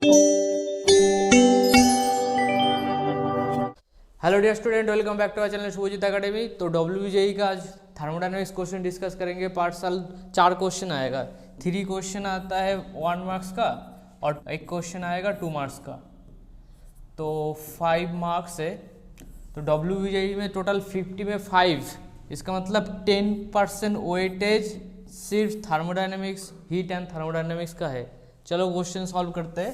Hello dear student, welcome back to our channel Shubhajit academy. तो WBJE का आज thermodynamics question discuss करेंगे। Part साल 4 क्वेश्चन आएगा। 3 क्वेश्चन आता है 1 मार्क्स का और एक क्वेश्चन आएगा 2 मार्क्स का, तो 5 मार्क्स है। तो WBJE में टोटल 50 में 5, इसका मतलब 10% वेटेज सिर्फ थर्मोडायनेमिक्स, हीट एंड थर्मोडायनेमिक्स का है। चलो क्वेश्चन सॉल्व करते हैं।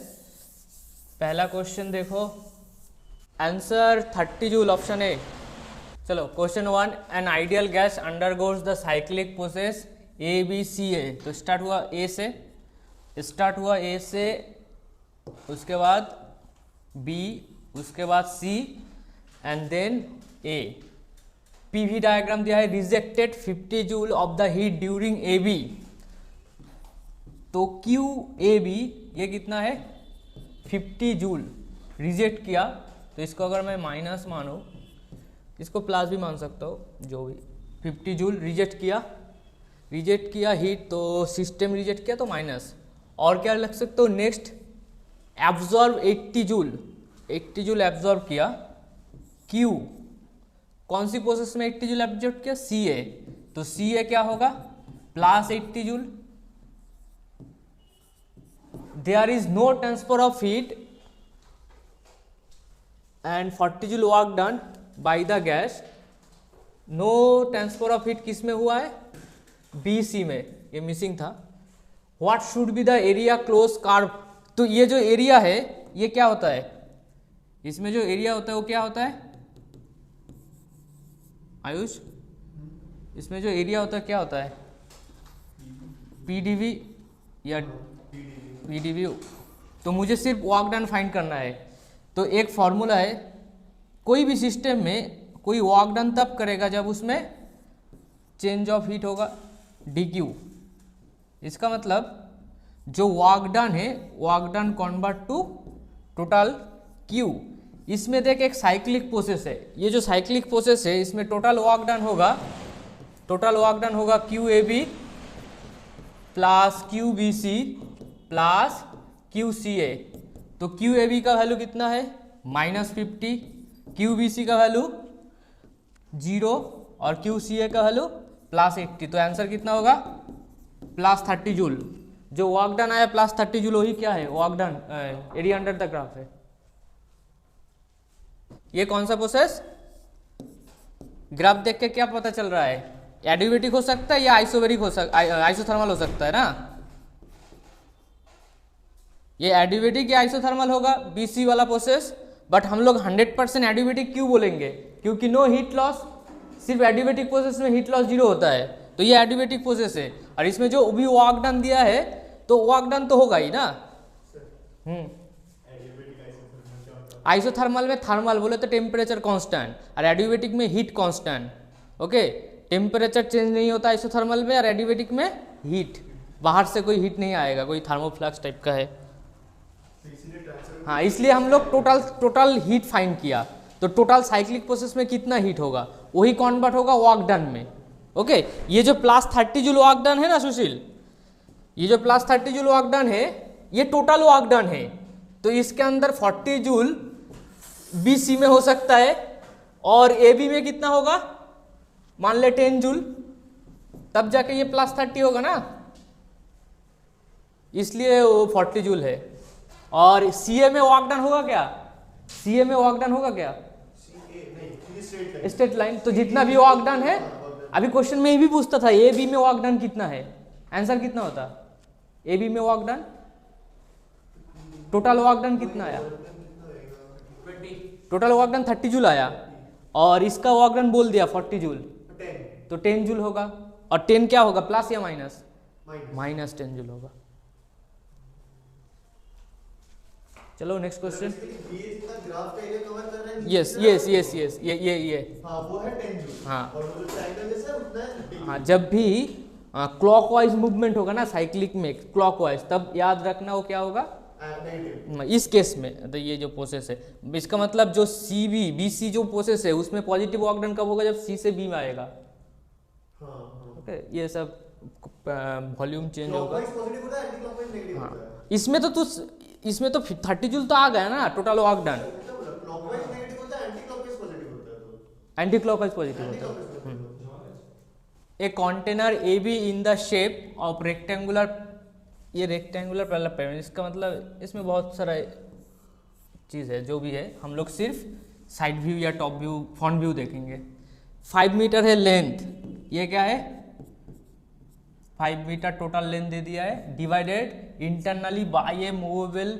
पहला क्वेश्चन देखो, आंसर 30 जूल, ऑप्शन ए। चलो question 1, an ideal gas undergoes the cyclic process ABCA। तो स्टार्ट हुआ ए से, उसके बाद B, उसके बाद C and then A। PV diagram दिया है, rejected 50 joule of the heat during AB। तो QAB ये कितना है, 50 जूल रिजेक्ट किया। तो इसको अगर मैं माइनस मानूँ, इसको प्लस भी मान सकता हूँ, जो भी 50 जूल रिजेक्ट किया हीट, तो सिस्टम रिजेक्ट किया तो माइनस। और क्या लग सकते हो, नेक्स्ट एब्जॉर्ब 80 जूल एब्जॉर्ब किया। क्यू कौन सी प्रोसेस में 80 जूल एब्जॉर्ब किया, CA। तो CA क्या होगा, plus 80 joule. There is no transfer of heat and 40 joule work done by the gas. No transfer of heat किस में हुआ है, BC में, ये मिसिंग था। What should be the area close curve. तो ये जो एरिया है ये क्या होता है, इसमें जो एरिया होता है वो क्या होता है आयुष, इसमें जो एरिया होता है क्या होता है, PdV या PdV। तो मुझे सिर्फ वर्क डन फाइंड करना है। तो एक फॉर्मूला है, कोई भी सिस्टम में कोई वर्क डन तब करेगा जब उसमें चेंज ऑफ हीट होगा, dQ। इसका मतलब जो वर्क डन है, work done convert to total Q। इसमें देख एक साइक्लिक प्रोसेस है, ये जो साइक्लिक प्रोसेस है इसमें टोटल वर्क डन होगा QAB plus QBC plus QCA। तो QAB का वैल्यू कितना है, -50, QBC का वैल्यू 0 और QCA का वैल्यू +80। तो आंसर कितना होगा, +30 जूल। जो वर्क डन आया +30 जूल, वही क्या है, work done area under the graph है। ये कौन सा प्रोसेस, ग्राफ देख के क्या पता चल रहा है, एडियाबेटिक हो सकता है या आइसोथर्मल हो सकता है ना। ये एडियाबेटिक या आइसोथर्मल होगा, BC वाला प्रोसेस। बट हम लोग 100% एडियाबेटिक क्यों बोलेंगे, क्योंकि नो हीट लॉस, सिर्फ एडियाबेटिक प्रोसेस में हीट लॉस 0 होता है। तो ये एडियाबेटिक प्रोसेस है, और इसमें जो भी वर्क डन दिया है तो वर्क डन तो होगा ही ना। आइसोथर्मल में थर्मल बोले तो टेम्परेचर कांस्टेंट, और एडियाबेटिक में heat constant. Okay, temperature change नहीं होता आइसोथर्मल में, और एडियाबेटिक में हीट, बाहर से कोई हीट नहीं आएगा, कोई थर्मोफ्लक्स टाइप का है। हाँ, इसलिए हम लोग टोटल हीट फाइंड किया। तो टोटल साइक्लिक प्रोसेस में कितना हीट होगा, वही कन्वर्ट होगा वर्क डन में। ओके, ये जो +30 जूल वर्क डन है ना सुशील, ये जो +30 जूल वर्क डन है ये टोटल वर्क डन है। तो इसके अंदर 40 जूल BC में हो सकता है, और AB में कितना होगा, मान ले 10 जूल, तब जाके ये +30 होगा ना, इसलिए वो 40 जूल है। और CA में वर्क डन होगा क्या, CA में वर्क डन होगा क्या, स्ट्रेट लाइन। तो जितना भी वर्क डन है, अभी क्वेश्चन में ये भी पूछता था AB में वर्क डन कितना है, आंसर कितना होता, AB में work done, total work done कितना आया, टोटल वर्क डन 30 जूल आया, और इसका वर्क डन बोल दिया 40 जूल, तो 10 जूल होगा। और 10 क्या होगा, प्लस या माइनस, -10 जूल होगा। चलो नेक्स्ट क्वेश्चन। यस, ये वो है 10 जूल। हाँ, और वो जो ट्रायंगल जैसा है उतना है। हाँ, जब भी क्लॉकवाइज मूवमेंट होगा ना साइक्लिक में, क्लॉकवाइज, तब याद रखना वो क्या होगा, इस केस में। तो ये जो प्रोसेस है, इसका मतलब जो BC जो प्रोसेस है उसमें पॉजिटिव वर्क डन कब होगा, जब C से B में आएगा। ओके, ये सब वॉल्यूम चेंज होगा। पॉजिटिव होता है, एंटी क्लॉकवाइज नेगेटिव होता है। इसमें तो तू इसमें तो 30 जूल तो आ गया ना, total work done. Clockwise negative होता है, एंटी क्लॉकवाइज पॉजिटिव होता है। तो एंटी क्लॉकवाइज पॉजिटिव होता है। A container A be in the shape of rectangular, ये रेक्टेंगुलर पैरालेलोग्राम, इसका मतलब इसमें बहुत सारा चीज़ है, जो भी है हम लोग सिर्फ साइड व्यू या टॉप व्यू फ्रंट व्यू देखेंगे। 5 मीटर है लेंथ, ये क्या है 5 मीटर टोटल लेंथ दे दिया है, divided internally by a movable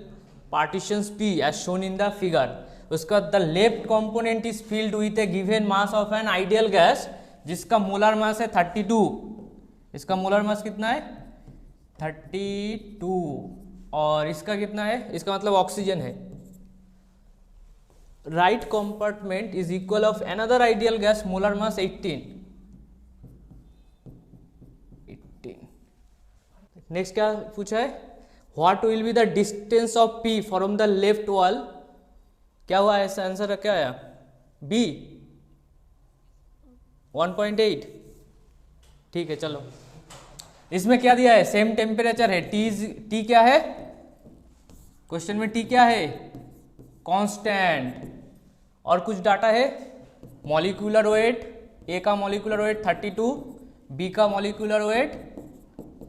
partitions P as shown in the figure. उसका the left component is filled with a given mass of an ideal gas जिसका मोलर मास है 32। इसका मोलर मास कितना है 32, और इसका कितना है, इसका मतलब ऑक्सीजन है। Right compartment is equal of another ideal gas molar mass 18। Next क्या पूछा है, what will be the distance of P from the left wall. क्या हुआ है, आंसर क्या आया बी 1.8। ठीक है, चलो इसमें क्या दिया है, सेम टेम्परेचर है, टी क्या है क्वेश्चन में, टी क्या है कांस्टेंट, और कुछ डाटा है मॉलिक्यूलर वेट, ए का मॉलिक्यूलर वेट 32, बी का मॉलिक्यूलर वेट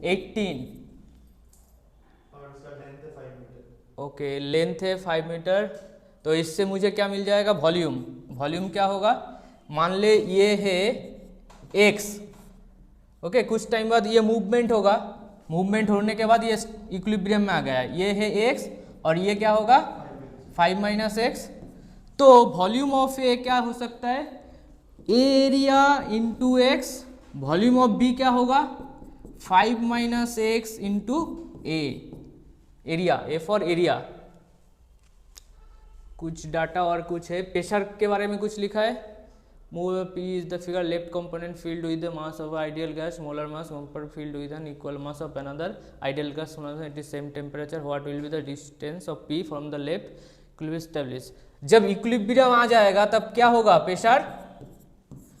18, और इसका लेंथ है 5 मीटर। ओके लेंथ है 5 मीटर। तो इससे मुझे क्या मिल जाएगा, वॉल्यूम। वॉल्यूम क्या होगा, मान ले ये है x, ओके कुछ टाइम बाद ये मूवमेंट होगा, मूवमेंट होने के बाद ये इक्विलिब्रियम में आ गया, ये है x और ये क्या होगा 5 माइनस एक्स। तो वॉल्यूम ऑफ ए क्या हो सकता है, area into x, volume of B क्या होगा 5 minus x into A, area, A for area. कुछ डाटा और कुछ है, प्रेशर के बारे में कुछ लिखा है, move P is the figure left component field with the mass of ideal gas, molar mass component field with an equal mass of another ideal gas, it is same temperature, what will be the distance of P from the left equilibrium establish. जब equilibrium आ जाएगा तब क्या होगा, pressure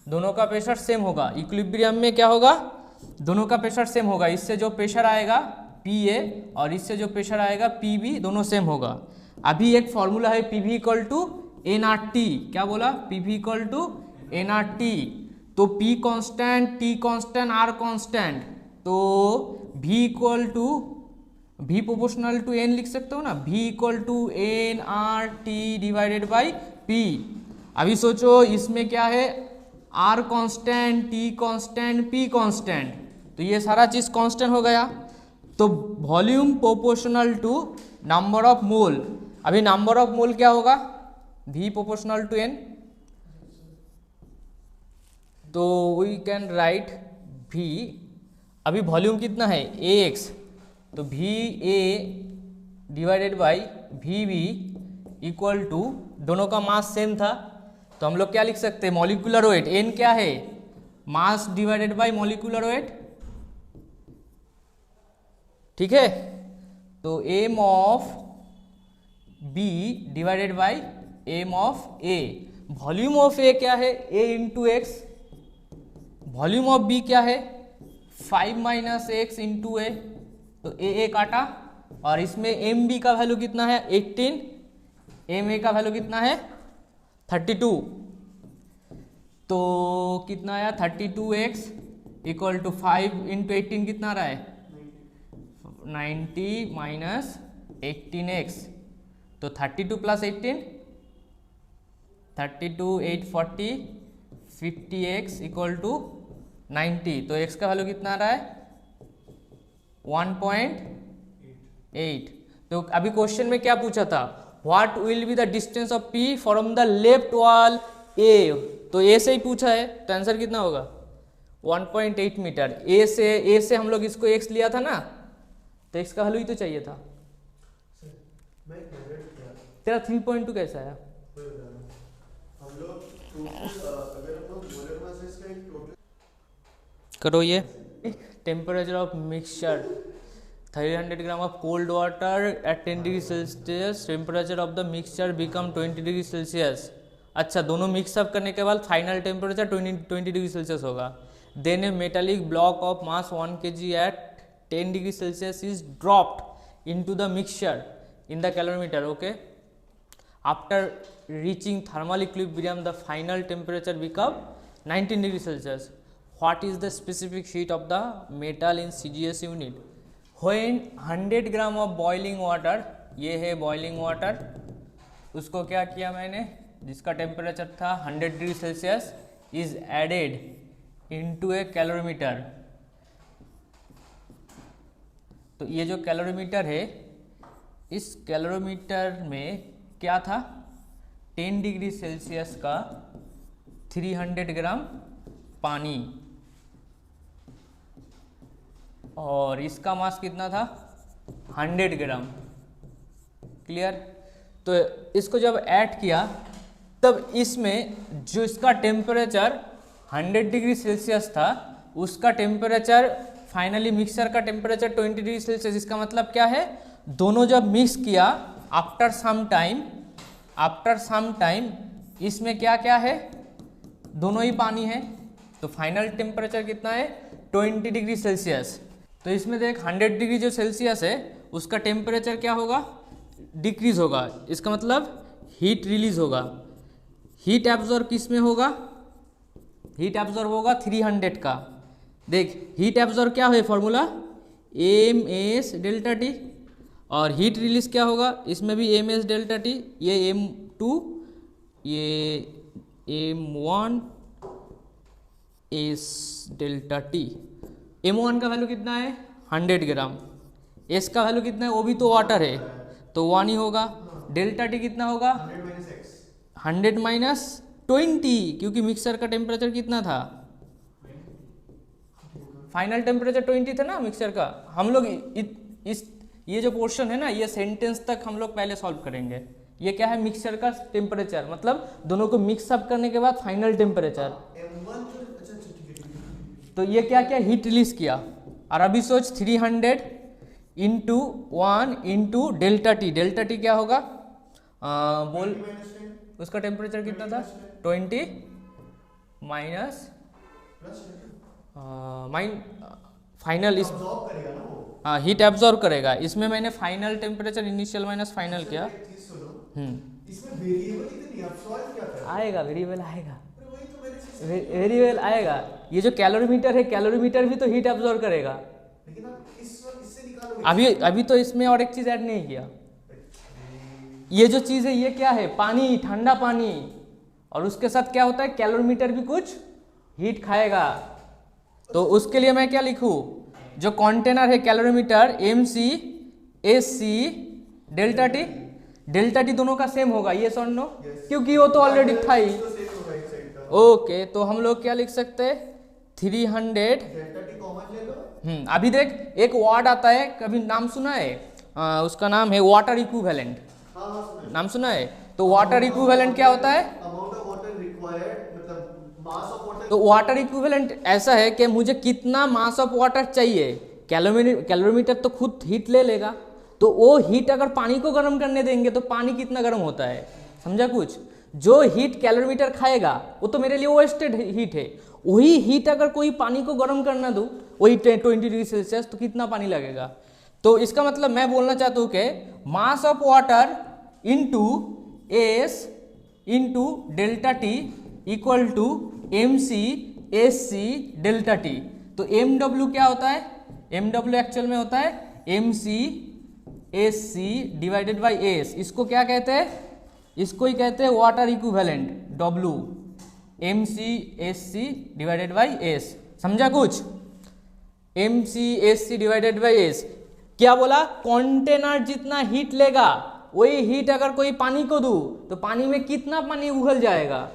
दोनों का pressure same होगा। Equilibrium में क्या होगा, दोनों का प्रेशर सेम होगा, इससे जो प्रेशर आएगा पी ए और इससे जो प्रेशर आएगा पी बी, दोनों सेम होगा। अभी एक फॉर्मूला है P V equal to N R T, क्या बोला P V equal to N R T. तो P constant, T constant, R constant, तो V equal to V proportional to N लिख सकते हो ना, V equal to N R T divided by P। अभी सोचो इसमें क्या है, R constant, T constant, P constant, तो ये सारा चीज कांस्टेंट हो गया। तो volume proportional to number of mole, अभी नंबर ऑफ मोल क्या होगा V प्रोपोर्शनल टू N, तो वी कैन राइट V, अभी वॉल्यूम कितना है AX, तो VA divided by VB equal to, दोनों का मास सेम था तो हम लोग क्या लिख सकते हैं, मॉलिक्यूलर वेट, N क्या है mass divided by molecular weight, ठीक है। तो M of B divided by M of A, volume of A क्या है A into x, volume of B क्या है 5 माइनस एक्स इंटू ए, तो ए काटा, और इसमें एम बी का वैल्यू कितना है 18, एम ए का वैल्यू कितना है 32, तो कितना आया 32x इक्वल टू 5 इंटू 18 कितना आ रहा है 90 माइनस 18x, तो 32 प्लस 18 32 8 40 50x इक्वल टू 90, तो x का वैल्यू कितना आ रहा है 1.8। तो अभी क्वेश्चन में क्या पूछा था, what will be the distance of P from the left wall A, तो A से ही पूछा है, तो आंसर कितना होगा 1.8 मीटर। A से हम लोग इसको x लिया था ना, तो x का वैल्यू ही तो चाहिए था। मैं कैलकुलेट किया, तेरा 3.2 कैसा आया, हम लोग टोटल अगर हम लोग मोलर मास इसका एक टोटल करो ये, temperature of mixture 300 gram of cold water at 10 degree Celsius, temperature of the mixture become 20 degree Celsius. अच्छा, दोनों मिक्सअप करने के बाद फाइनल टेम्परेचर 20 डिग्री सेल्सियस होगा। Then a metallic block of mass 1 kg at 10 degree Celsius is dropped into the mixture, in the calorimeter. Okay, after reaching thermal equilibrium the final temperature become 19 degree Celsius. What is the specific heat of the metal in CGS unit? When 100 gram of boiling water, ये है boiling water, उसको क्या किया मैंने, जिसका temperature था 100 degree Celsius, is added into a calorimeter. तो ये जो कैलोरीमीटर है, इस कैलोरीमीटर में क्या था, 10 डिग्री सेल्सियस का 300 ग्राम पानी, और इसका मास कितना था 100 ग्राम. क्लियर. तो इसको जब ऐड किया तब इसमें जो इसका टेम्परेचर 100 डिग्री सेल्सियस था, उसका टेम्परेचर फाइनली मिक्सर का टेम्परेचर 20 डिग्री सेल्सियस. इसका मतलब क्या है, दोनों जब मिक्स किया आफ्टर सम टाइम इसमें क्या क्या है, दोनों ही पानी है. तो फाइनल टेम्परेचर कितना है 20 डिग्री सेल्सियस. तो इसमें देख 100 डिग्री जो सेल्सियस है उसका टेम्परेचर क्या होगा, डिक्रीज होगा. इसका मतलब हीट रिलीज होगा. हीट एब्जॉर्ब किस में होगा, हीट एब्जॉर्ब होगा 300 का. देख हीट एब्जॉर्ब क्या है फॉर्मूला, एम.एस. डेल्टा टी, और हीट रिलीज क्या होगा, इसमें भी एम.एस. डेल्टा टी, ये m2, ये m1 S delta T. m1 का वैल्यू कितना है 100 ग्राम, s का वैल्यू कितना है, वो भी तो वाटर है तो 1 ही होगा. डेल्टा टी कितना होगा 100 माइनस 20, क्योंकि मिक्सर का टेम्परेचर कितना था, फाइनल टेम्परेचर 20 था ना मिक्सर का. हम लोग इस ये जो पोर्शन है ना, ये सेंटेंस तक हम लोग पहले सॉल्व करेंगे. ये क्या है, मिक्सर का टेम्परेचर, मतलब दोनों को मिक्स अप करने के बाद फाइनल टेम्परेचर. तो ये क्या क्या हीट रिलीज किया. और अभी सोच 300 into 1 into delta T. Delta T क्या होगा, बोल, उसका टेम्परेचर कितना था 20 माइनस फाइनल, इस हाँ हीट एब्जॉर्ब करेगा. इसमें मैंने final temperature initial minus final किया. इसमें वेरिएबल इतनी अब सॉल्व क्या करें, आएगा वेरिएबल आएगा, वही तो मैंने से वेरिएबल आएगा. ये जो कैलोरीमीटर है, कैलोरीमीटर भी तो हीट एब्जॉर्ब करेगा. लेकिन आप इससे निकालोगे. अभी तो इसमें और एक चीज ऐड नहीं किया. ये जो चीज है ये क्या है, पानी, ठंडा पानी, और उसके साथ क्या होता है, कैलोरीमीटर भी कुछ हीट खाएगा. तो उसके लिए मैं क्या लिखूं, जो कंटेनर है calorimeter MC/SC delta T. Delta T दोनों का सेम होगा, ये सर नो, क्योंकि वो तो ऑलरेडी था ही. ओके, तो हम लोग क्या लिख सकते हैं 300. डेल्टा टी कॉमन ले लो. अभी देख एक वर्ड आता है, कभी नाम सुना है, उसका नाम है वाटर इक्विवेलेंट. नाम सुना है. तो वाटर इक्विवेलेंट क्या होता है, अमाउंट ऑफ वाटर रिक्वायर्ड, मतलब मास ऑफ वाटर. तो वाटर इक्विवेलेंट ऐसा है कि मुझे कितना मास ऑफ वाटर चाहिए. कैलोरीमीटर तो खुद हीट ले लेगा, तो वो हीट अगर पानी को गर्म करने देंगे तो पानी कितना गर्म होता है, समझा कुछ. जो हीट कैलोरीमीटर खाएगा वो तो मेरे लिए वेस्टेड हीट है. वही हीट अगर कोई पानी को गर्म करना दूं, वही 20 डिग्री सेल्सियस, तो कितना पानी लगेगा. तो इसका मतलब मैं बोलना चाहता हूँ कि mass of water into S into delta T equal to MC/SC delta T. तो MW क्या होता है, MW एक्चुअल में होता है MC/SC डिवाइडेड बाई एस. इसको क्या कहते हैं, इसको ही कहते हैं water equivalent, W. MC/SC divided by S. समझा कुछ, MC/SC डिवाइडेड बाई एस. क्या बोला, कंटेनर जितना हीट लेगा वही हीट अगर कोई पानी को दूं तो पानी में कितना पानी उगल जाएगा.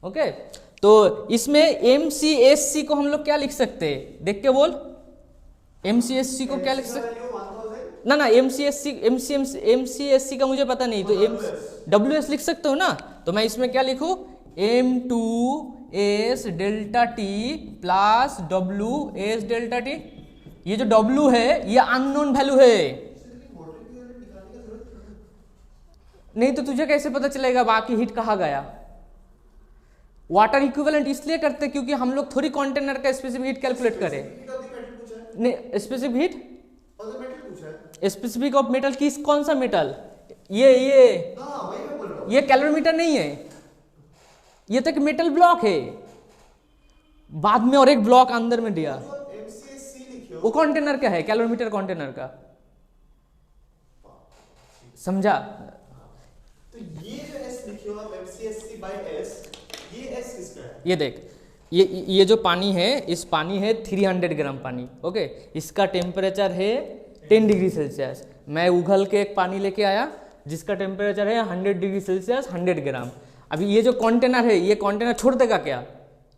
ओके, तो इसमें MC/SC को हम लोग क्या लिख सकते हैं, देख के बोल. MC/SC को क्या लिख सकते, ना MC/SC का मुझे पता नहीं, तो WS लिख सकते हो ना. तो मैं इसमें क्या लिखूं, M2S delta T plus WS delta T. ये जो W है ये अननोन वैल्यू है. नहीं तो तुझे कैसे पता चलेगा बाकी हीट कहाँ गया. वाटर इक्विवेलेंट इसलिए करते क्योंकि हम लोग थोड़ी कंटेनर का स्पेसिफिक हीट कैलकुलेट करें. नहीं, स्पेसिफिक हीट पूछा है। स्पेसिफिक ऑफ मेटल किस, कौन सा मेटल? ये हाँ वही मैं बोल रहा हूँ। ये कैलोरीमीटर नहीं है, ये तो एक मेटल ब्लॉक है। बाद में और एक ब्लॉक अंदर में दिया, MCSC लिखे वो कंटेनर का है, कैलोरीमीटर कंटेनर का, समझा? तो ये जो S लिखे हो आप MCSC by S, ये S किसका है? ये देख, ये जो पानी है, इस पानी है 300 ग्राम पानी, ओके। इसका टेम्परेचर है 10 डिग्री सेल्सियस। मैं उगल के एक पानी लेके आया जिसका टेम्परेचर है 100 डिग्री सेल्सियस, 100 ग्राम। अभी ये जो कंटेनर है, ये कंटेनर छोड़ देगा क्या?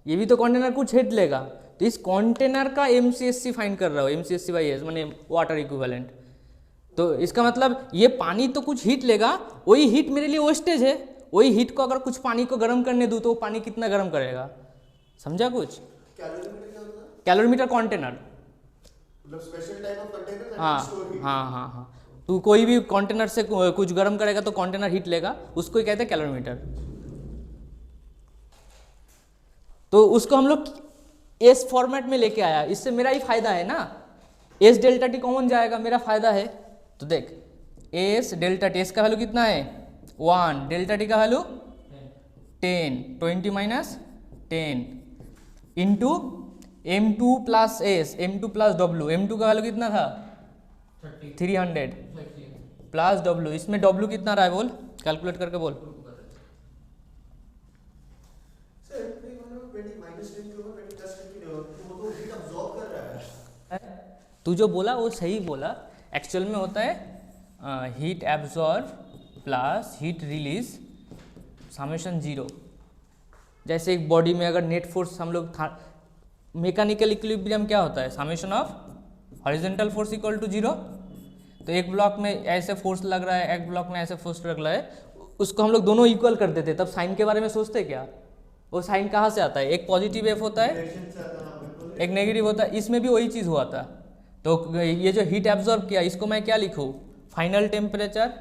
ये भी तो कंटेनर कुछ हीट लेगा। तो इस कंटेनर का MCSC फाइंड कर रहा हो, MCSC बाई S माने वाटर इक्विवेलेंट। तो इसका मतलब ये पानी तो कुछ हीट लेगा, वही हीट मेरे लिए वेस्टेज है। वही हीट को अगर कुछ पानी को गर्म करने दूँ तो वो पानी कितना गर्म करेगा, समझा कुछ? कैलोरीमीटर क्या होता है? कैलोरीमीटर कंटेनर, मतलब special type of container that हाँ कैन स्टोर हीट। हाँ। तू कोई भी कंटेनर से कुछ गर्म करेगा तो कंटेनर हीट लेगा, उसको ही कहते हैं कैलोरीमीटर। तो उसको हम लोग एस फॉर्मेट में लेके आया, इससे मेरा ही फायदा है ना। एस डेल्टा टी कॉमन जाएगा, मेरा फायदा है। तो देख, एस डेल्टा टी, एस का वैल्यू कितना है 1, डेल्टा टी का value 10, 20 minus 10 into M2 plus S, M2 plus W। M2 का वैल्यू कितना था 300 प्लस W, इसमें W कितना रहा है बोल, कैलकुलेट करके बोल। सर -20 के ऊपर 20 10 की वो तो हीट अब्सॉर्ब कर रहा है। तू जो बोला वो सही बोला। एक्चुअल में होता है heat absorb plus heat release summation 0। जैसे एक बॉडी में अगर नेट फोर्स हम लोग, मैकेनिकल इक्विलिब्रियम क्या होता है, summation of horizontal force equal to 0। तो एक ब्लॉक में ऐसे फोर्स लग रहा है, एक ब्लॉक में ऐसे फोर्स लग रहा है, उसको हम लोग दोनों इक्वल कर देते। तब साइन के बारे में सोचते क्या? वो साइन कहाँ से आता है? एक पॉजिटिव एफ होता है, डायरेक्शन से आता है ना बिल्कुल। एक नेगेटिव होता है। इसमें भी वही चीज़ हुआ था। तो ये जो हीट एब्जॉर्ब किया, इसको मैं क्या लिखूँ, final temperature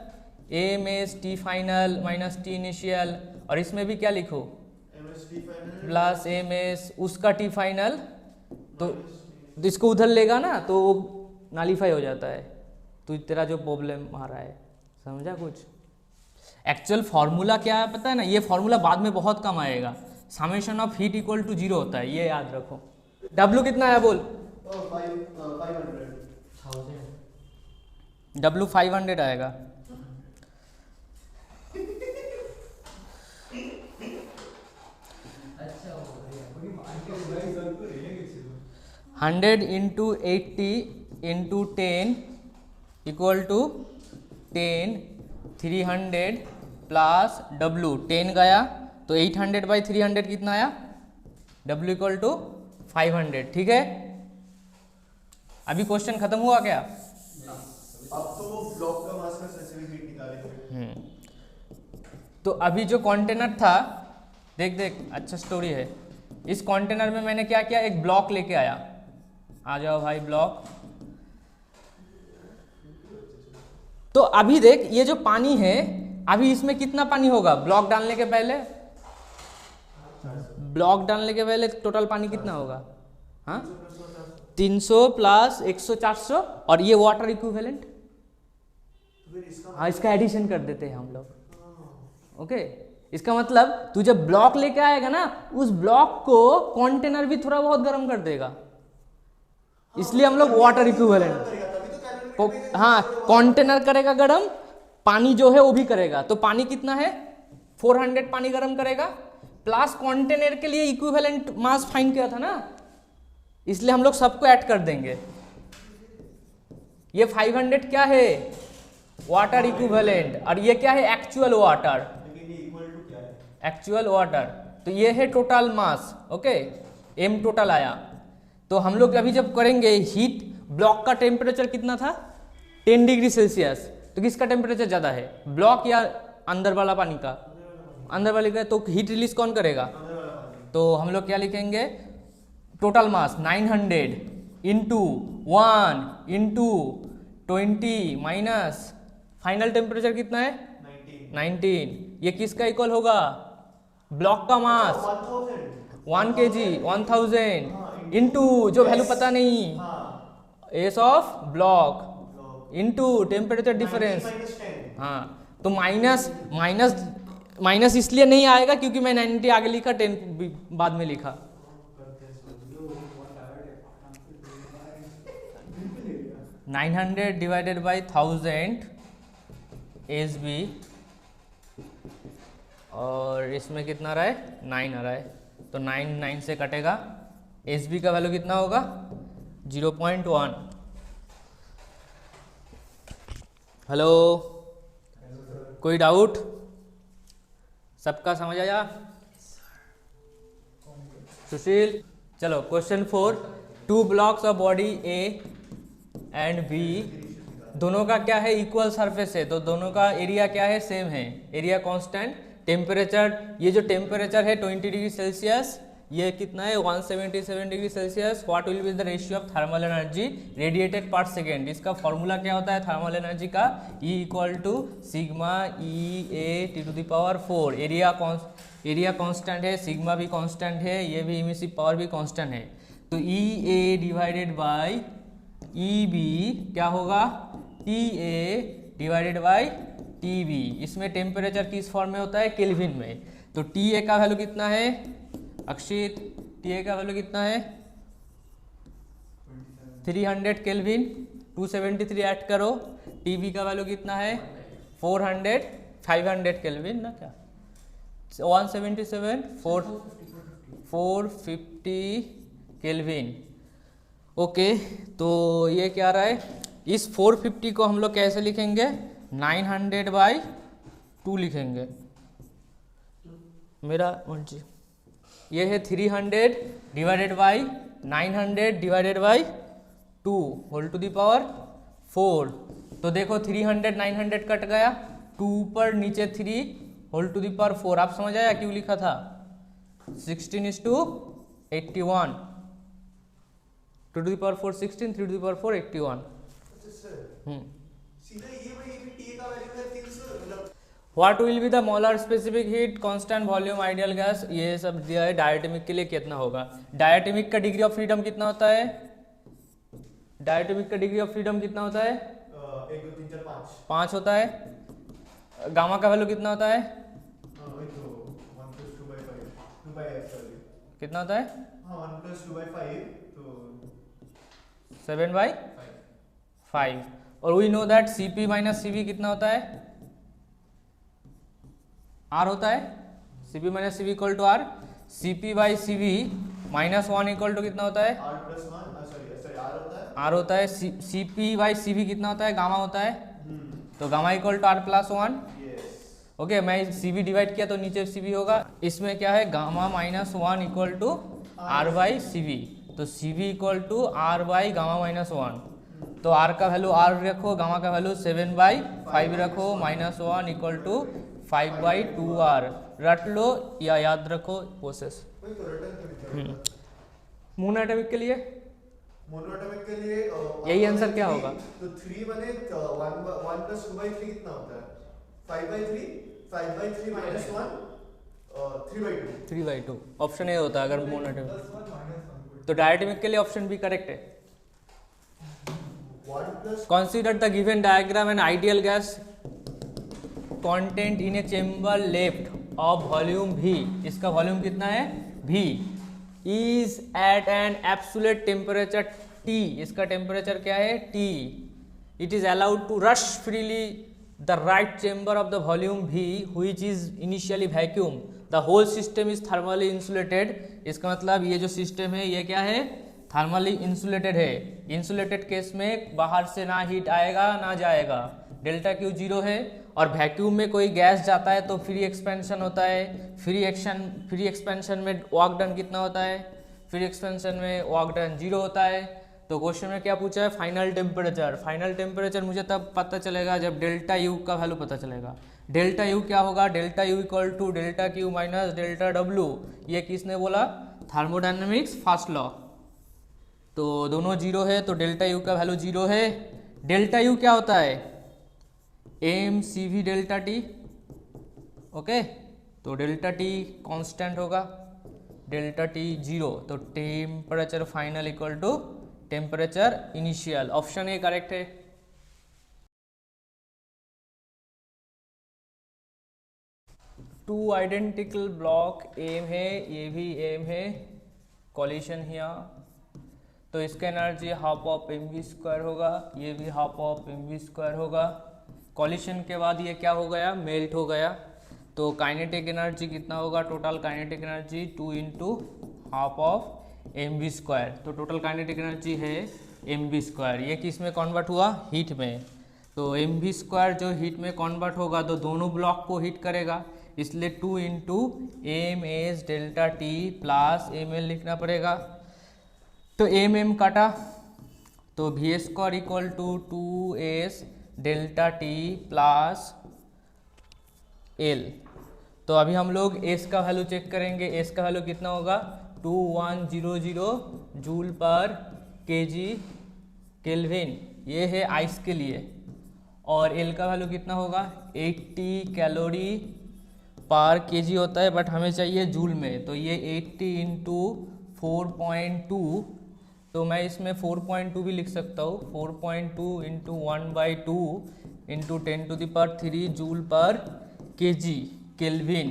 M T final minus T initial, और इसमें भी क्या लिखूँ MST फाइनल प्लस एस उसका टी फाइनल। तो इसको उधर लेगा ना तो वो नालीफाई हो जाता है। तो तेरा जो प्रॉब्लम आ रहा है, समझा कुछ? एक्चुअल फार्मूला क्या है पता है ना, ये फार्मूला बाद में बहुत कम आएगा। Summation of heat equal to 0 होता है, ये याद रखो। W कितना है बोल? 500 W 500 आएगा। Hundred into 80 into 10 equal to 10, 300 plus W 10 गया तो 800 बाई 300 कितना आया, W इक्वल टू 500। ठीक है, अभी क्वेश्चन खत्म हुआ क्या? अब तो वो ब्लॉक का मास का स्पेसिफिक हीट निकालेंगे। तो अभी जो कंटेनर था, देख अच्छा स्टोरी है। इस कंटेनर में मैंने क्या किया, एक ब्लॉक लेके आया। आ जाओ भाई ब्लॉक। तो अभी देख, ये जो पानी है, अभी इसमें कितना पानी होगा ब्लॉक डालने के पहले? ब्लॉक डालने के पहले टोटल पानी कितना होगा? हाँ 300 प्लस 100 400, और ये वाटर इक्विवेलेंट। हाँ, इसका एडिशन कर देते हैं हम लोग। ओके, इसका मतलब तू जब ब्लॉक लेके आएगा ना, उस ब्लॉक को कंटेनर भी थोड़ा बहुत गर्म कर देगा, इसलिए हम लोग वाटर इक्विवेलेंट। हाँ, कंटेनर करेगा गर्म, पानी जो है वो भी करेगा। तो पानी कितना है 400 पानी गर्म करेगा, प्लस कंटेनर के लिए इक्विवेलेंट मास फाइंड किया था ना, इसलिए हम लोग सबको ऐड कर देंगे। ये 500 क्या है, वाटर इक्विवेलेंट, और ये क्या है, एक्चुअल वाटर। एक्चुअल वाटर, तो ये है total mass. Okay, M total आया। तो हम लोग अभी जब करेंगे हीट, ब्लॉक का टेम्परेचर कितना था 10 डिग्री सेल्सियस, तो किसका टेम्परेचर ज़्यादा है, ब्लॉक या अंदर वाला पानी का? अंदर वाले का। तो हीट रिलीज कौन करेगा? तो हम लोग क्या लिखेंगे, total mass 900 into 1 into 20 minus final temperature कितना है 19। ये किसका इक्वल होगा, ब्लॉक का मास 1 kg 1000 इंटू जो वैल्यू पता नहीं, S of block into temperature difference. Minus 10। हाँ, तो माइनस माइनस माइनस इसलिए नहीं आएगा क्योंकि मैं 90 आगे लिखा, 10 बाद में लिखा। 900 डिवाइडेड बाई 1000 SB, और इसमें कितना आ रहा है, 9 आ रहा है, तो 9 9 से कटेगा। SB का वैल्यू कितना होगा, 0.1। हेलो, कोई डाउट? सबका समझ आया? सुशील, चलो question 4। 2 blocks of body A and B, दोनों का क्या है, इक्वल सरफेस है, तो दोनों का एरिया क्या है, सेम है, एरिया कांस्टेंट। टेम्परेचर, ये जो टेम्परेचर है 20 डिग्री सेल्सियस, ये कितना है 177 degree Celsius. What will be the ratio of thermal energy radiated per second. इसका फॉर्मूला क्या होता है थर्मल एनर्जी का, E equal to sigma E(A)T⁴। Area constant है, सिग्मा भी कांस्टेंट है, ये भी इमिसिव पावर भी कांस्टेंट है, तो EA डिवाइडेड बाई EB क्या होगा, TA डिवाइडेड बाई TB। इसमें टेम्परेचर किस फॉर्म में होता है, केल्विन में, तो TA का वैल्यू कितना है अक्षित, TA का वैल्यू कितना है 300 केल्विन, 273 ऐड करो। TB का वैल्यू कितना है 500 केल्विन ना, क्या 177 450 केल्विन। ओके, तो ये क्या रहा है, इस 450 को हम लोग कैसे लिखेंगे, 900/2 लिखेंगे। मेरा जी ये है 300 divided by 900 divided by 2 whole to the power 4। तो देखो 300 900 कट गया, 2 ऊपर नीचे 3 होल टू द पावर 4। आप समझ आया क्यों लिखा था, 16:81, 2 to the power 4 16, 3 to the power 4 81। सीधा ये भाई TA का वैल्यू है 300, मतलब what will be the molar specific heat constant volume ideal gas, ये सब दिया है। डायटोमिक के लिए कितना होगा, डायटोमिक का डिग्री ऑफ फ्रीडम कितना होता है, डायटोमिक का डिग्री ऑफ फ्रीडम कितना होता है 1 2 3 4 5 होता है। गामा का वैल्यू कितना होता है, 1 + 2/5 2/f सॉरी कितना होता है, हाँ 1 + 2/5 तो 7/5। और we know that Cp minus Cv कितना होता है, R होता है, Cp minus Cv equal to R। Cp/Cv -1 equal to कितना होता है, r + 1 सॉरी r होता है, R होता है। Cp/Cv कितना होता है, गामा होता है, तो gamma equal to R + 1। Okay, मैं Cv डिवाइड किया तो नीचे Cv होगा, इसमें क्या है गामा -1 इक्वल टू R/Cv, तो Cv इक्वल टू R/गामा-1। तो R का वैल्यू R रखो, गामा का वैल्यू 7/5 रखो, -1 इक्वल टू 5/2R रट लो या याद रखो प्रोसेस। वही तो रिटर्न मोनोएटॉमिक के लिए मोनोएटॉमिक के लिए यही आंसर क्या होगा, तो 3 बने 1 + 2/3 कितना होता है 5/3 5/3 - 1 3/2 ऑप्शन ए होता है अगर मोनोएटॉमिक। तो डायटोमिक के लिए ऑप्शन बी करेक्ट है। 1 + Consider the given diagram an ideal gas content in a chamber left of volume V। इसका वॉल्यूम कितना है V, is at an absolute temperature T। इसका टेम्परेचर क्या है T। It is allowed to rush freely the right chamber of the volume V which is initially vacuum। The whole system is thermally insulated। इसका मतलब ये जो system है ये क्या है थर्मली इंसुलेटेड है। इंसुलेटेड केस में बाहर से ना हीट आएगा ना जाएगा, डेल्टा क्यू 0 है। और वैक्यूम में कोई गैस जाता है तो फ्री एक्सपेंशन होता है, फ्री एक्सपेंशन में वर्क डन कितना होता है, फ्री एक्सपेंशन में वर्क डन 0 होता है। तो क्वेश्चन में क्या पूछा है फाइनल टेम्परेचर। फाइनल टेम्परेचर मुझे तब पता चलेगा जब डेल्टा यू का वैल्यू पता चलेगा। डेल्टा यू क्या होगा, delta U equal to delta Q minus delta W. ये किसने बोला, थर्मोडायनेमिक्स फर्स्ट लॉ। तो दोनों 0 है तो डेल्टा यू का वैल्यू 0 है। डेल्टा यू क्या होता है, M C V delta T. Okay, तो डेल्टा टी कांस्टेंट होगा, डेल्टा टी 0, तो temperature final equal to temperature initial. Option A correct है। टू आइडेंटिकल ब्लॉक एम है, ये भी एम है, कॉलिशन हियर, तो इसका energy half of M V square होगा, ये भी half of M V square होगा। कॉलिशन के बाद ये क्या हो गया, मेल्ट हो गया। तो काइनेटिक एनर्जी कितना होगा, total kinetic energy 2 into half of M V square. तो टोटल काइनेटिक एनर्जी है एम वी स्क्वायर। ये किस में कन्वर्ट हुआ, हीट में। तो एम वी स्क्वायर जो हीट में कन्वर्ट होगा तो दोनों ब्लॉक को हीट करेगा, इसलिए 2 into M S delta T plus M L लिखना पड़ेगा। तो एम एम काटा तो V square equal to 2s delta T plus L. तो अभी हम लोग एस का वैल्यू चेक करेंगे। एस का वैल्यू कितना होगा, 2100 जूल पर केजी केल्विन, ये है आइस के लिए। और एल का वैल्यू कितना होगा, 80 कैलोरी पर केजी होता है, बट हमें चाहिए जूल में। तो ये 80 इंटू 4.2, तो मैं इसमें 4.2 भी लिख सकता हूँ। 4.2 इंटू 1/2 इंटू 10⁻³ जूल पर केजी केल्विन।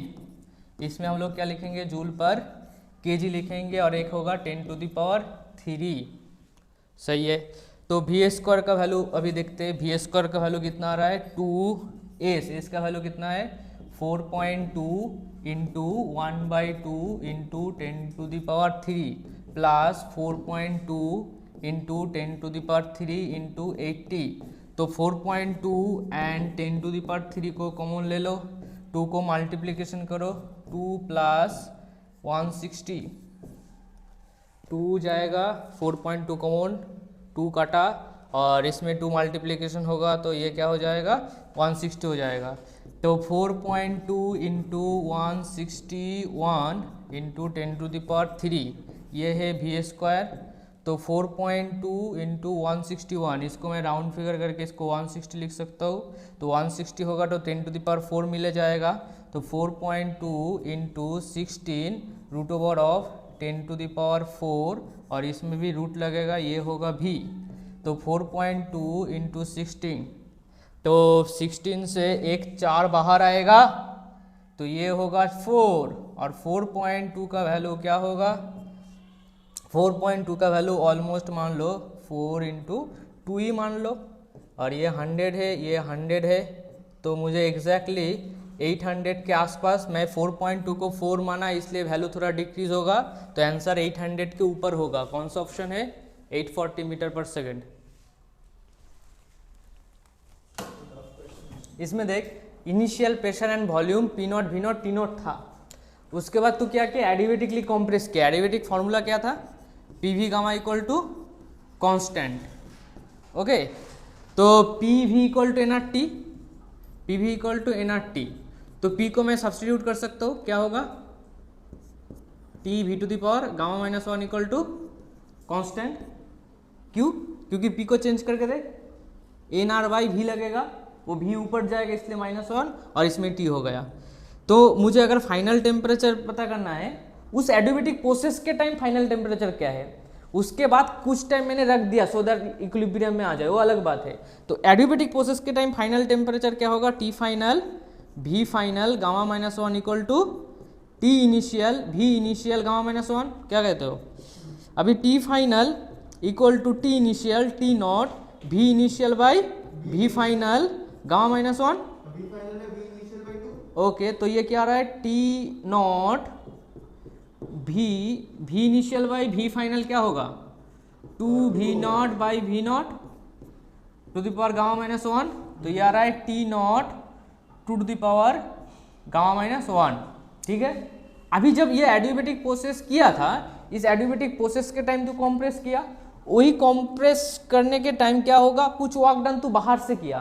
इसमें हम लोग क्या लिखेंगे, जूल पर केजी लिखेंगे, और एक होगा 10⁻³ सही है। तो वी स्क्वायर का वैल्यू अभी देखते हैं। वी स्क्वायर का वैल्यू कितना आ रहा है, 2s, इसका वैल्यू कितना है 4.2 into 1/2 into 10⁻³ plus 4.2 into 10⁻³ into 80। तो 4.2 एंड 10⁻³ को कॉमन ले लो, 2 को मल्टीप्लिकेशन करो, 2 प्लस 160, 2 जाएगा, 4.2 कॉमन, 2 काटा, और इसमें 2 मल्टीप्लिकेशन होगा तो ये क्या हो जाएगा, 160 हो जाएगा। तो 4.2 इंटू 161 इंटू 10⁻³, ये है वी स्क्वायर। तो 4.2 इंटू 161, इसको मैं राउंड फिगर करके इसको 160 लिख सकता हूँ। तो 160 होगा तो 10⁻⁴ मिले जाएगा। तो 4.2 इंटू 16 रूट ओवर ऑफ 10⁻⁴, और इसमें भी रूट लगेगा, ये होगा भी। तो 4.2 इंटू 16, तो 16 से एक 4 बाहर आएगा, तो ये होगा 4, और 4.2 का वैल्यू क्या होगा, 4.2 का वैल्यू ऑलमोस्ट मान लो 4 इंटू 2 ही मान लो, और ये 100 है, ये 100 है, तो मुझे एग्जैक्टली 800 के आसपास, मैं 4.2 को 4 माना इसलिए वैल्यू थोड़ा डिक्रीज होगा, तो आंसर 800 के ऊपर होगा। कौन सा ऑप्शन है, 840 मीटर पर सेकेंड। इसमें देख, initial pressure and volume P0 V0 T0 था, उसके बाद तू क्या किया, एडिवेटिकली कॉम्प्रेस किया। एडिवेटिक फॉर्मूला क्या था, PV gamma equal to constant, okay. तो PV equal to NRT, PV equal to NRT, तो P को मैं सब्सटीट्यूट कर सकता हूँ, क्या होगा, T V⁻⁻ -1 equal to constant. क्यों, क्योंकि P को चेंज करके दे, NR/V लगेगा, वो V ऊपर जाएगा इसलिए -1, और इसमें T हो गया। तो मुझे अगर फाइनल टेम्परेचर पता करना है, उस एडियोबेटिक प्रोसेस के टाइम फाइनल टेम्परेचर क्या है, उसके बाद कुछ टाइम मैंने रख दिया सो दैट इक्विलिब्रियम में आ जाए, वो अलग बात है। तो एडियोबेटिक प्रोसेस के टाइम फाइनल टेम्परेचर क्या होगा, T final V final Γ-1 equal to T initial V initial Γ-1, क्या कहते हो। अभी T final equal to T initial T0 V initial by V final Γ-1, okay. तो ये क्या आ रहा है, T0 V initial by V final क्या होगा, 2V0 by V0 to the power Γ-1, तो ये आ रहा है T0 टू द पावर Γ-1, ठीक है। अभी जब ये एडियोबेटिक प्रोसेस किया था, इस एडियोबेटिक प्रोसेस के टाइम तो कॉम्प्रेस किया, वही कॉम्प्रेस करने के टाइम क्या होगा, कुछ वर्क डन तो बाहर से किया,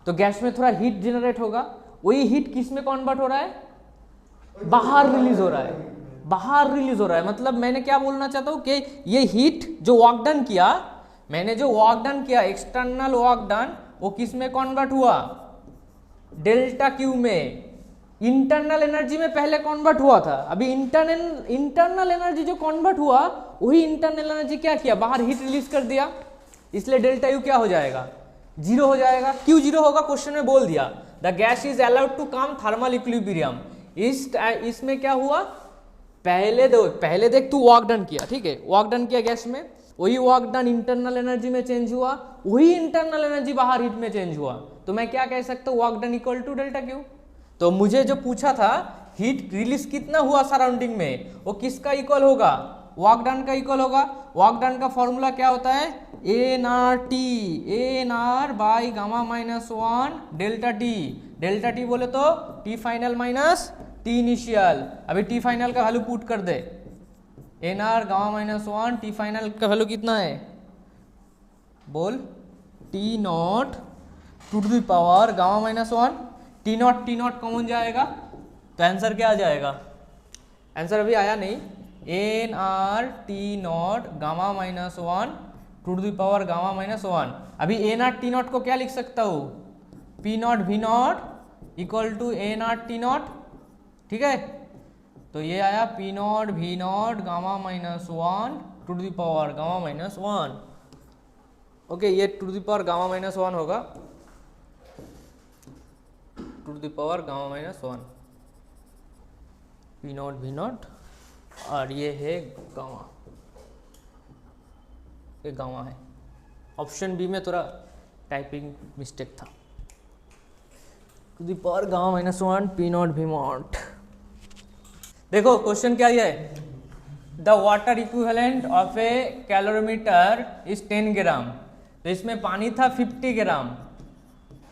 तो गैस में थोड़ा हीट जनरेट होगा, वही हीट किस में कन्वर्ट हो रहा है, बाहर रिलीज हो रहा है, बाहर रिलीज हो रहा है। मतलब मैंने क्या बोलना चाहता हूँ कि ये हीट जो वर्क डन किया, मैंने जो वर्क डन किया, एक्सटर्नल वर्क डन, वो किस में कन्वर्ट हुआ, डेल्टा क्यू में। इंटरनल एनर्जी में पहले कन्वर्ट हुआ था, अभी इंटरनल एनर्जी जो कन्वर्ट हुआ, वही इंटरनल एनर्जी क्या किया, बाहर हीट रिलीज कर दिया, इसलिए डेल्टा यू क्या हो जाएगा, 0 हो जाएगा। क्यों 0 होगा, क्वेश्चन में बोल दिया, the gas is allowed to come thermal equilibrium इसमें क्या हुआ, पहले देख तू वर्क डन किया, ठीक है, वर्क डन किया गैस में, वही वर्क डन इंटरनल एनर्जी में चेंज हुआ, वही इंटरनल एनर्जी बाहर हीट में चेंज हुआ, तो मैं क्या कह सकता हूँ, work done equal to delta Q. तो मुझे जो पूछा था हीट रिलीज कितना हुआ सराउंडिंग में, वो किसका इक्वल होगा, वर्क डन का इक्वल होगा। वर्क डन का फॉर्मूला क्या होता है, N R T, N R by gamma minus 1 delta T. Delta T बोले तो T final minus T initial. अभी टी फाइनल का वैल्यू पुट कर दे, N R gamma minus 1, T final का वैल्यू कितना है, बोल, T naught to the power gamma minus 1, T naught common जाएगा, तो आंसर क्या आ जाएगा, आंसर अभी आया नहीं, N R T not gamma minus 1 to the power gamma minus 1। अभी एन आर टी नॉट को क्या लिख सकता हूँ, P not V naught equal to N R T naught, ठीक है। तो ये आया P not V naught gamma minus 1 to the power gamma minus 1। Okay, ये to the power gamma minus 1 होगा, to the power gamma minus 1, P not V naught, और ये है गामा, ये गामा है। ऑप्शन बी में थोड़ा टाइपिंग मिस्टेक था, to the power gamma minus 1 P not V not. देखो क्वेश्चन क्या है, the water equivalent of a calorimeter is 10 gram. तो इसमें पानी था 50 ग्राम,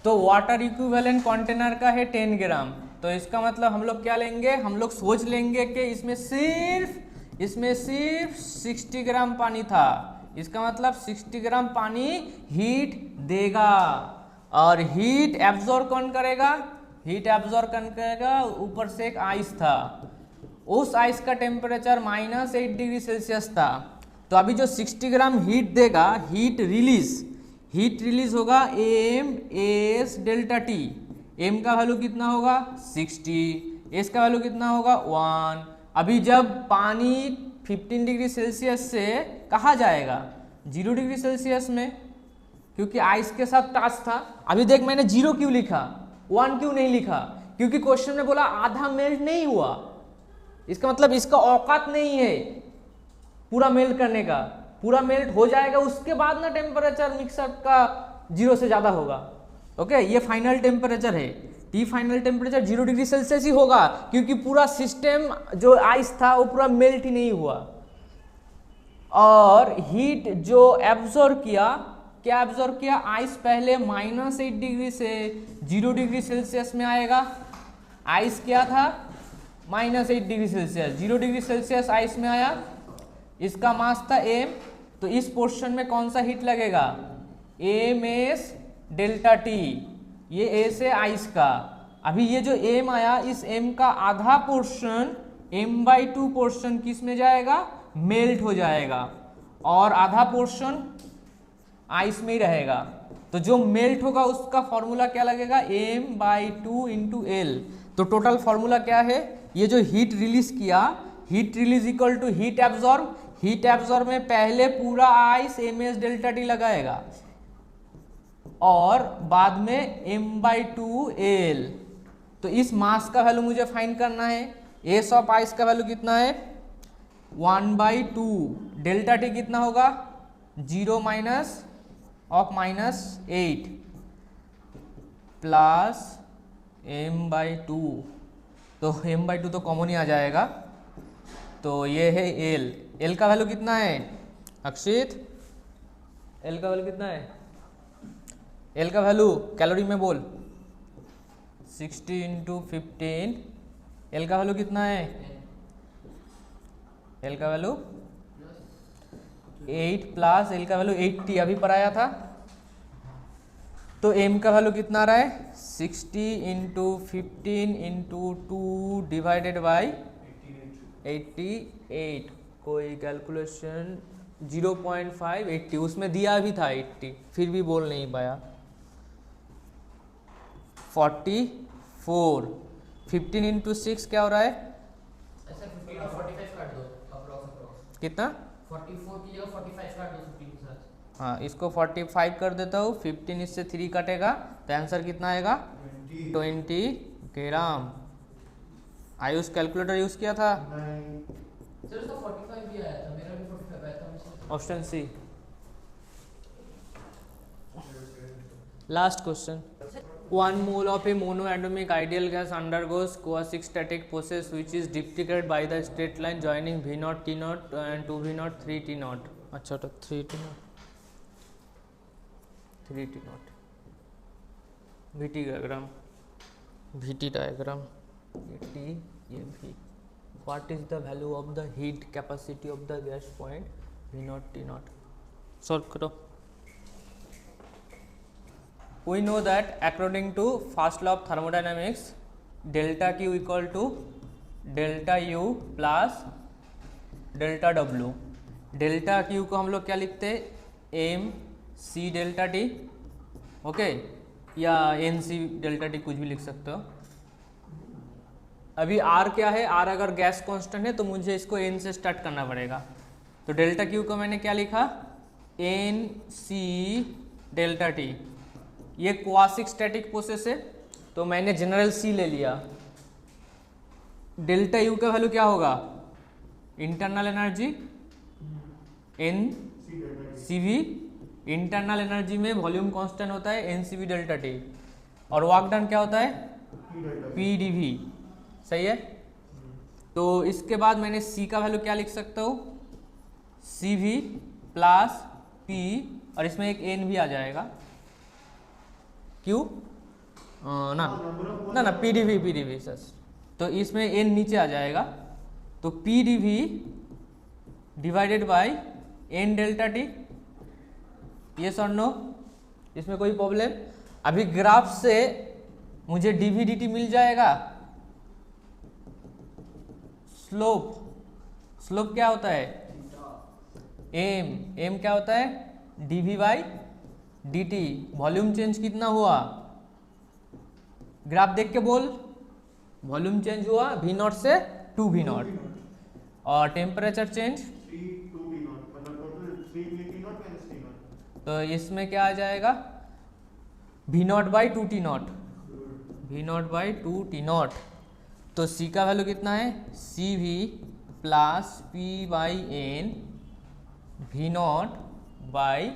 तो वाटर इक्विवेलेंट कंटेनर का है 10 ग्राम। तो इसका मतलब हम लोग क्या लेंगे, हम लोग सोच लेंगे कि इसमें सिर्फ 60 ग्राम पानी था, इसका मतलब 60 ग्राम पानी हीट देगा, और हीट एब्जॉर्ब कौन करेगा, हीट एब्जॉर्ब कौन करेगा, ऊपर से एक आइस था, उस आइस का टेम्परेचर -8 डिग्री सेल्सियस था। तो अभी जो 60 ग्राम हीट देगा, हीट रिलीज होगा M S delta T. M का वैल्यू कितना होगा 60, एस का वैल्यू कितना होगा 1। अभी जब पानी 15 डिग्री सेल्सियस से कहाँ जाएगा, 0 डिग्री सेल्सियस में, क्योंकि आइस के साथ टच था। अभी देख मैंने 0 क्यों लिखा, 1 क्यों नहीं लिखा, क्योंकि क्वेश्चन में बोला आधा मेल्ट नहीं हुआ, इसका मतलब इसका औकात नहीं है पूरा मेल्ट करने का। पूरा मेल्ट हो जाएगा उसके बाद ना टेम्परेचर मिक्सर का 0 से ज़्यादा होगा। ओके, ये फाइनल टेम्परेचर है, T final temperature 0 degree Celsius ही होगा, क्योंकि पूरा सिस्टम जो आइस था वो पूरा मेल्ट ही नहीं हुआ। और हीट जो एब्जॉर्ब किया, क्या एब्जॉर्ब किया, आइस पहले -8 डिग्री से 0 डिग्री सेल्सियस में आएगा। आइस क्या था, -8 degree Celsius, 0 degree Celsius ice में आया, इसका मास था m, तो इस पोर्शन में कौन सा हीट लगेगा, एम एस डेल्टा टी, ये ए से आइस का। अभी ये जो m आया, इस m का आधा पोर्शन m/2 पोर्शन किस में जाएगा, मेल्ट हो जाएगा, और आधा पोर्शन आइस में ही रहेगा। तो जो मेल्ट होगा उसका फॉर्मूला क्या लगेगा, m/2 इंटू एल। तो टोटल फॉर्मूला क्या है, ये जो हीट रिलीज किया, heat release equal to heat absorb, heat absorb में पहले पूरा ice M S delta T लगाएगा, और बाद में m/2 एल। तो इस मास का वैल्यू मुझे फाइंड करना है। एस ऑफ आइस का वैल्यू कितना है 1/2, डेल्टा टी कितना होगा 0 माइनस ऑफ -8 प्लस m/2, तो m/2 तो कॉमन ही आ जाएगा। तो ये है एल, एल का वैल्यू कितना है अक्षित, एल का वैल्यू कितना है, एल का वैल्यू कैलोरी में बोल, 60 इंटू 15, एल का वैल्यू कितना है, एल का वैल्यू 8 प्लस एल का वैल्यू 80 अभी पढ़ाया था। तो एम का वैल्यू कितना आ रहा है 60 इंटू 15 इंटू 2 डिवाइडेड बाई 88। कोई कैलकुलेशन 0.5 80, उसमें दिया भी था 80, फिर भी बोल नहीं पाया। 44, 15 इंटू 6 क्या हो रहा है, कितना 44 की जगह 45 काट दो 15 के साथ। हाँ, इसको 45 कर देता हूँ, 15 इससे 3 कटेगा, तो आंसर कितना आएगा 20 ग्राम। आयुष कैलकुलेटर यूज़ किया था? सर उसका 45 भी आया था, मेरा भी 45 आया था। Option C. Last question. 1 mole of a monoatomic ideal gas undergoes quasi-static process which is depicted by the straight line joining V0, T0 and 2V0, 3T0. अच्छा तो 3T0, 3T0, VT diagram, VT diagram, ये T, ये V. What is the value of the heat capacity of the gas point V0, T0? Solve करो. We know that according to first law of thermodynamics, delta Q equal to delta U plus delta W. Delta Q को हम लोग क्या लिखते हैं? M C delta T, okay, या N C delta T, कुछ भी लिख सकते हो. अभी R क्या है? R अगर गैस कांस्टेंट है तो मुझे इसको N से स्टार्ट करना पड़ेगा. तो डेल्टा Q को मैंने क्या लिखा? N C delta T. ये क्वासिक स्टैटिक प्रोसेस है तो मैंने जनरल सी ले लिया. डेल्टा यू का वैल्यू क्या होगा? Internal energy N C V. Internal energy में वॉल्यूम कांस्टेंट होता है N C V delta T, और वर्क डन क्या होता है? P D V. सही है. तो इसके बाद मैंने सी का वैल्यू क्या लिख सकता हूँ? सी वी प्लस पी, और इसमें एक एन भी आ जाएगा. क्यों? ना पी डी वी सर. तो इसमें एन नीचे आ जाएगा, तो P D V divided by N delta T. Yes और नो? इसमें कोई प्रॉब्लम? अभी ग्राफ से मुझे डीवी डी टी मिल जाएगा. स्लोप क्या होता है? एम क्या होता है? DV by D T. Volume change कितना हुआ? ग्राफ देख के बोल. वॉल्यूम चेंज हुआ V0 से 2V0, और टेम्परेचर चेंज, तो इसमें क्या आ जाएगा? V0 by 2T0, V0 by 2T0. तो C का वैल्यू कितना है? CV plus P by N V0 by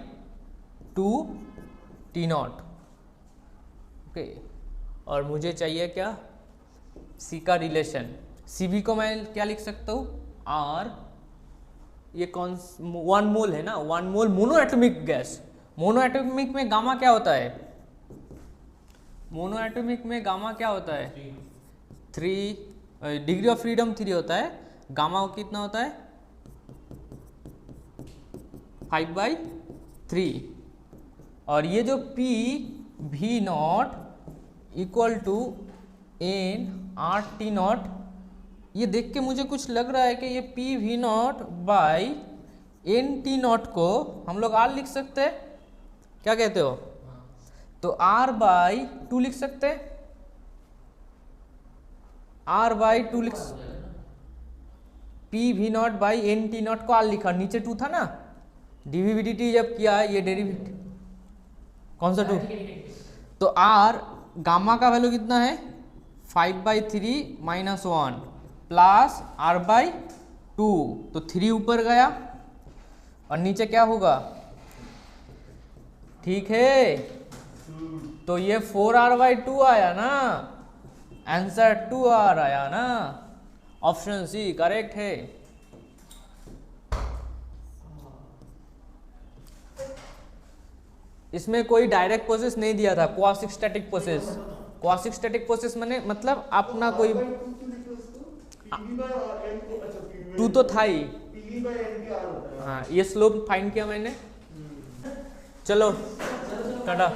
2T0. Okay, और मुझे चाहिए क्या? C का रिलेशन. CV को मैं क्या लिख सकता हूँ? R. ये कौन 1 मोल है ना? 1 mole monoatomic gas. Monoatomic में गामा क्या होता है? मोनो एटॉमिक में गामा क्या होता है? 3 डिग्री ऑफ फ्रीडम 3 होता है. गामा कितना होता है? 5/3. और ये जो P V0 equal to N R T naught, ये देख के मुझे कुछ लग रहा है कि ये P V0 by N T naught को हम लोग R लिख सकते हैं. क्या कहते हो? तो R बाई 2 लिख सकते हैं. R बाई 2 लिख, P V0 by N T naught को R लिखा, नीचे 2 था ना. डीवीडीटी जब किया ये डेरिवेटिव कौन सा 2? तो R गामा का वैल्यू कितना है? 5/3 माइनस 1 प्लस R/2. तो 3 ऊपर गया और नीचे क्या होगा? ठीक है, तो ये 4R/2 आया ना. आंसर 2R आया ना. ऑप्शन सी करेक्ट है. इसमें कोई डायरेक्ट प्रोसेस नहीं दिया था. क्वासिक स्टैटिक प्रोसेस. क्वासिक स्टैटिक प्रोसेस मैंने मतलब अपना कोई 2 तो था ही. हाँ, ये स्लोप फाइंड किया मैंने. चलो टाटा.